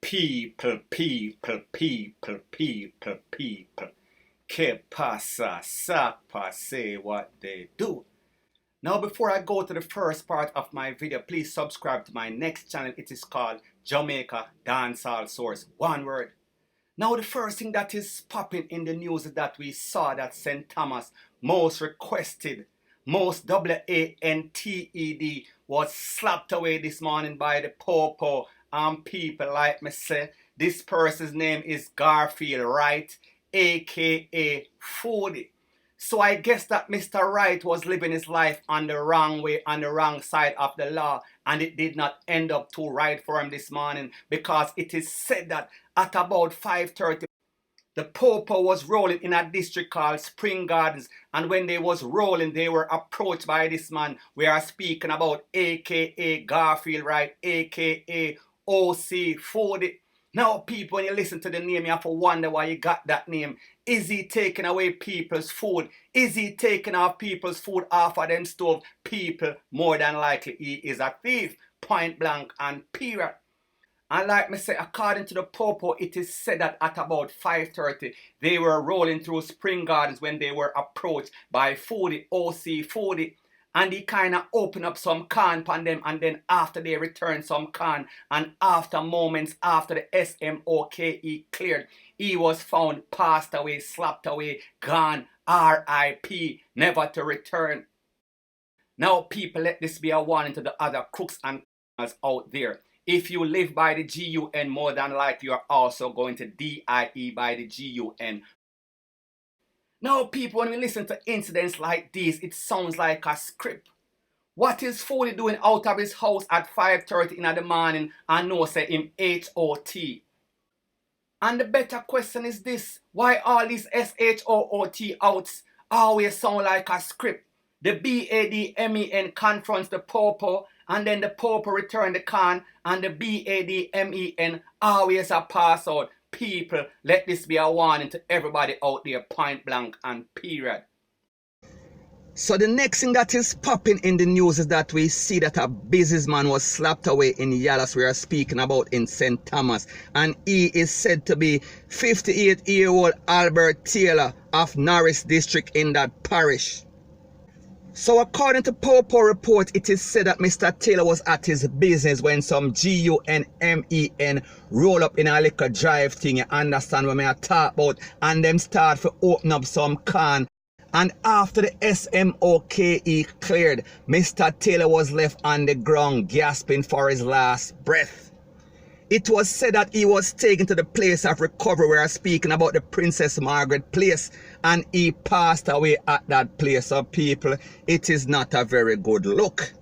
People. Que pasa, sapa, say what they do. Now, before I go to the first part of my video, please subscribe to my next channel. It is called Jamaica Dancehall Source. One word. Now, the first thing that is popping in the news is that we saw that St. Thomas, most requested, most WANTED, was slapped away this morning by the po-po. And people like me say, this person's name is Garfield Wright, aka FOODIE. So I guess that Mr. Wright was living his life on the wrong way, on the wrong side of the law, and it did not end up too right for him this morning, because it is said that at about 5:30, the po-po was rolling in a district called Spring Gardens, and when they was rolling, they were approached by this man. We are speaking about aka Garfield Wright, aka OC FOODIE. Now, people, when you listen to the name, you have to wonder why you got that name. Is he taking away people's food? Is he taking off people's food off of them stove? People, more than likely, he is a thief. Point blank and period. And like me say, according to the po-po, it is said that at about 5:30, they were rolling through Spring Gardens when they were approached by FOODIE, OC FOODIE. And he kind of opened up some can upon them, and then after they returned some can, and after moments after the SMOKE cleared, he was found passed away, slapped away, gone, RIP, never to return. Now, people, let this be a warning to the other crooks and criminals out there. If you live by the GUN, more than likely you are also going to DIE by the GUN. Now, people, when we listen to incidents like these, it sounds like a script. What is FOODIE doing out of his house at 5:30 in the morning and no say him HOT? And the better question is this: why all these SHOOT outs always sound like a script? The BADMEN confronts the po-po, and then the po-po return the can, and the BADMEN always a pass out. People, let this be a warning to everybody out there, point blank and period. So the next thing that is popping in the news is that we see that a businessman was slapped away in Yalas. We are speaking about in St. Thomas, and he is said to be 58-year-old Albert Taylor of Norris District in that parish. So according to po-po report, it is said that Mr. Taylor was at his business when some GUNMEN roll up in a little drive thing, you understand what I talk about, and them start to open up some can. And after the SMOKE cleared, Mr. Taylor was left on the ground gasping for his last breath. It was said that he was taken to the place of recovery. We are speaking about the Princess Margaret place, and he passed away at that place. So people, it is not a very good look.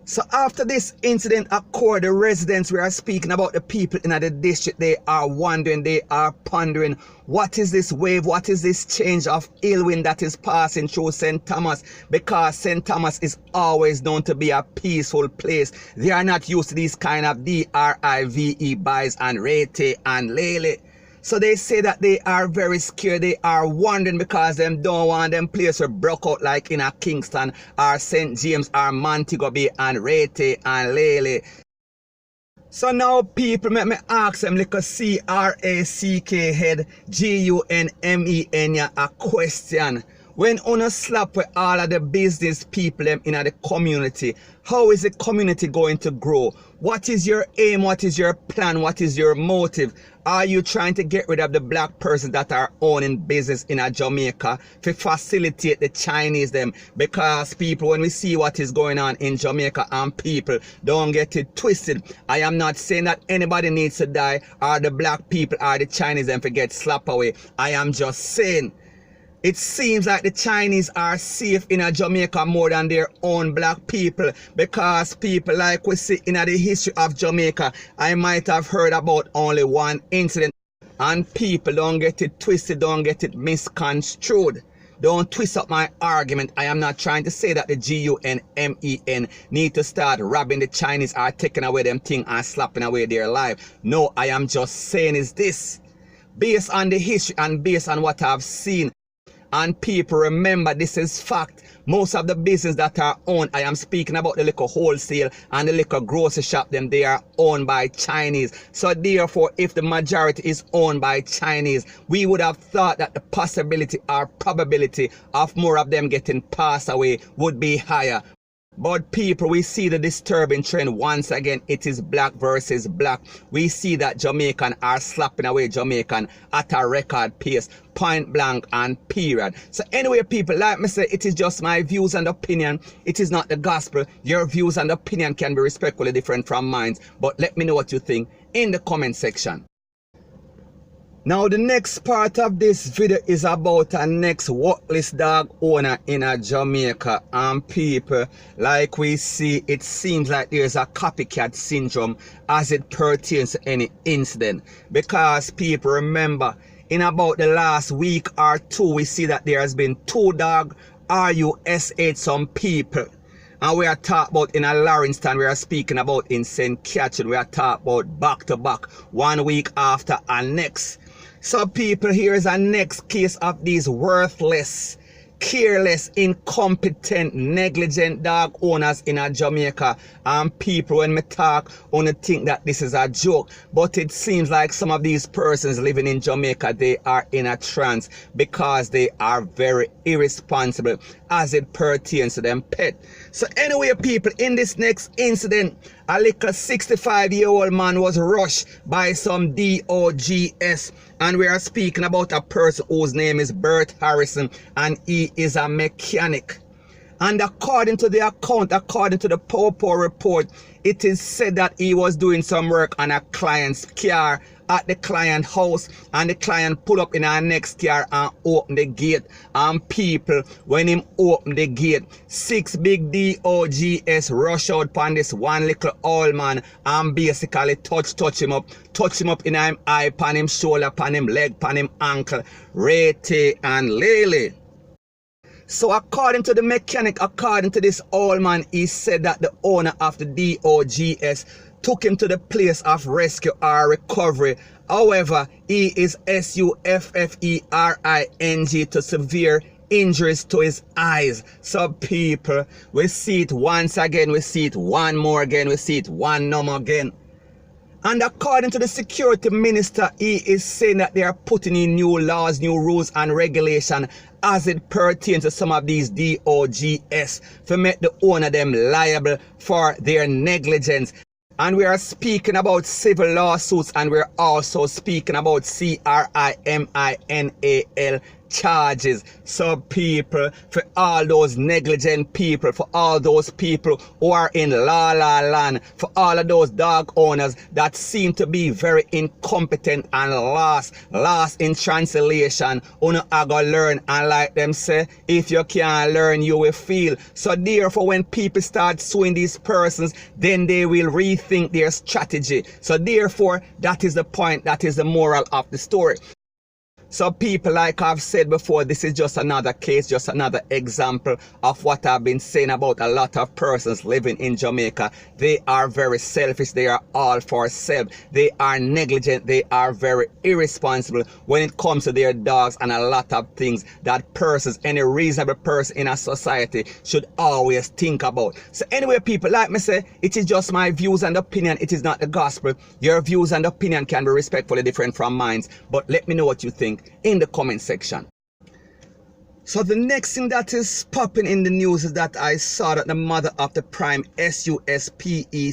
So after this incident occurred, the residents, we are speaking about the people in the district, they are wondering, they are pondering, what is this wave, what is this change of ill wind that is passing through St. Thomas? Because St. Thomas is always known to be a peaceful place. They are not used to these kind of DRIVE buys and rete and lele. So they say that they are very scared, they are wondering, because them don't want them places to broke out like in a Kingston or St. James or Montego Bay and Rete and Lele. So now people, make me ask them like a CRACK head GUNMEN a question. When on slap with all of the business people in the community, how is the community going to grow? What is your aim? What is your plan? What is your motive? Are you trying to get rid of the black persons that are owning business in Jamaica to facilitate the Chinese them? Because people, when we see what is going on in Jamaica, and people, don't get it twisted. I am not saying that anybody needs to die, or the black people or the Chinese them to get slapped away. I am just saying, it seems like the Chinese are safe in Jamaica more than their own black people, because people, like we see in the history of Jamaica, I might have heard about only one incident. And people, don't get it twisted, don't get it misconstrued. Don't twist up my argument. I am not trying to say that the GUNMEN need to start robbing the Chinese or taking away them thing and slapping away their life. No, I am just saying is this. Based on the history and based on what I've seen, And people, remember, this is fact. Most of the business that are owned, I am speaking about the liquor wholesale and the liquor grocery shop, them, they are owned by Chinese. So therefore, if the majority is owned by Chinese, we would have thought that the possibility or probability of more of them getting passed away would be higher. But people, we see the disturbing trend once again. It is black versus black. We see that Jamaican are slapping away Jamaican at a record pace, point blank and period. So anyway, people, like me say, it is just my views and opinion. It is not the gospel. Your views and opinion can be respectfully different from mine. But let me know what you think in the comment section. Now the next part of this video is about a next worthless dog owner in Jamaica. And people, like we see, it seems like there's a copycat syndrome as it pertains to any incident. Because people, remember, in about the last week or two, we see that there has been 2 dogs RUSH some people. And we are talking about in a Lawrencetown, we are speaking about in St. Catherine, we are talking about back to back, 1 week after and next. So people, here is a next case of these worthless, careless, incompetent, negligent dog owners in Jamaica. And people, when me talk, only think that this is a joke. But it seems like some of these persons living in Jamaica, they are in a trance because they are very irresponsible as it pertains to them pet. So anyway, people, in this next incident, a little 65-year-old man was rushed by some DOGS. And we are speaking about a person whose name is Bert Harrison, and he is a mechanic. And according to the account, according to the PWEH report, it is said that he was doing some work on a client's car at the client house, and the client pull up in our next car and open the gate. And people, when him open the gate, 6 big DOGS rush out upon this one little old man and basically touch him up in him eye, upon him shoulder, upon him leg, upon him ankle, Rete and Lele. So according to the mechanic, according to this old man, he said that the owner of the DOGS took him to the place of rescue or recovery. However, he is SUFFERING to severe injuries to his eyes. So people, we see it once again, we see it one more again, we see it one no more again. And according to the security minister, he is saying that they are putting in new laws, new rules and regulation as it pertains to some of these DOGS to make the owner them liable for their negligence. And we are speaking about civil lawsuits, and we're also speaking about CRIMINAL charges. So people, for all those negligent people, for all those people who are in la land, for all of those dog owners that seem to be very incompetent and lost in translation, I go learn, and like them say, if you can't learn, you will feel. So therefore, when people start suing these persons, then they will rethink their strategy. So therefore, that is the point, that is the moral of the story. So people, like I've said before, this is just another case, just another example of what I've been saying about a lot of persons living in Jamaica. They are very selfish. They are all for self. They are negligent. They are very irresponsible when it comes to their dogs and a lot of things that persons, any reasonable person in a society should always think about. So anyway, people, like me say, it is just my views and opinion. It is not the gospel. Your views and opinion can be respectfully different from mine, but let me know what you think in the comment section. So the next thing that is popping in the news is that I saw that the mother of the prime SUSPECT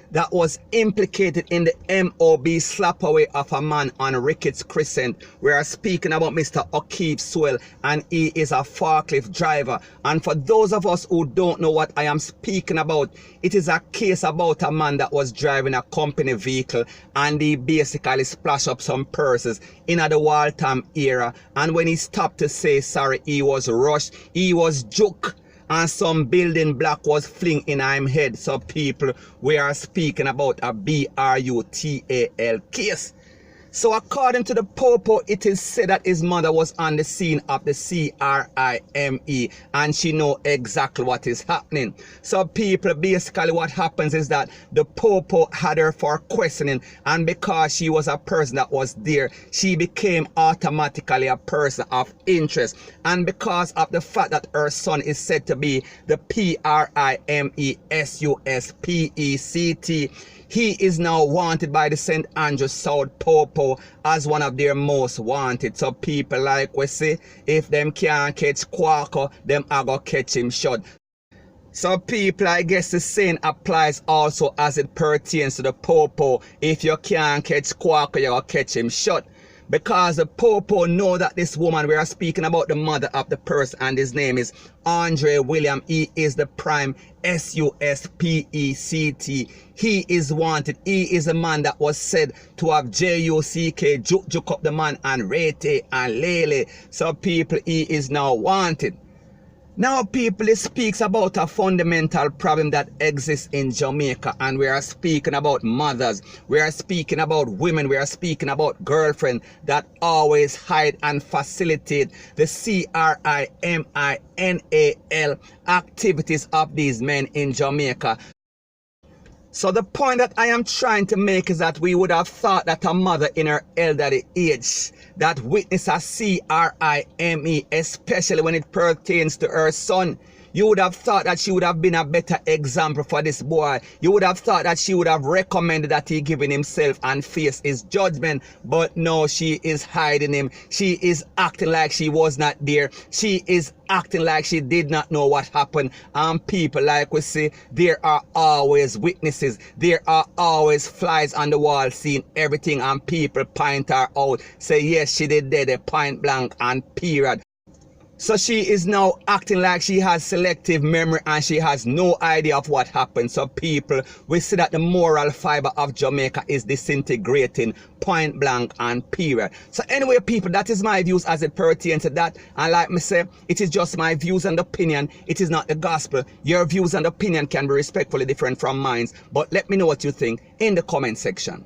that was implicated in the MOB slap away of a man on Ricketts Crescent. We are speaking about Mr. O'Keefe Swell, and he is a forklift driver. And for those of us who don't know what I am speaking about, it is a case about a man that was driving a company vehicle, and he basically splashed up some purses in the Waltham area. And when he stopped to say sorry, he was rushed, he was juked, and some building block was fling in him head. So people, we are speaking about a BRUTAL case. So according to the Popo, it is said that his mother was on the scene of the crime and she know exactly what is happening. So people, basically what happens is that the Popo had her for questioning, and because she was a person that was there, she became automatically a person of interest. And because of the fact that her son is said to be the PRIMESUSPECT, he is now wanted by the St. Andrews South Popo as one of their most wanted. So people like we say, if them can't catch Quaco, them are gonna catch him short. So people, I guess the same applies also as it pertains to the Popo. If you can't catch Quaco, you're gonna catch him short. Because the Popo know that this woman, we are speaking about the mother of the person, and his name is Andre William. He is the prime SUSPECT. He is wanted. He is a man that was said to have JUCK, juk up the man, and Rete and Lele. So people, he is now wanted. Now people, it speaks about a fundamental problem that exists in Jamaica, and we are speaking about mothers, we are speaking about women, we are speaking about girlfriends that always hide and facilitate the CRIMINAL activities of these men in Jamaica. So the point that I am trying to make is that we would have thought that a mother in her elderly age that witnessed a CRIME, especially when it pertains to her son, you would have thought that she would have been a better example for this boy. You would have thought that she would have recommended that he give in himself and face his judgment. But no, she is hiding him. She is acting like she was not there. She is acting like she did not know what happened. And people, like we say, there are always witnesses. There are always flies on the wall seeing everything, and people point her out. Say yes, she did dead, point blank and period. So she is now acting like she has selective memory and she has no idea of what happened. So people, we see that the moral fiber of Jamaica is disintegrating, point blank and period. So anyway people, that is my views as it pertains to that. And like me say, it is just my views and opinion. It is not the gospel. Your views and opinion can be respectfully different from mine. But let me know what you think in the comment section.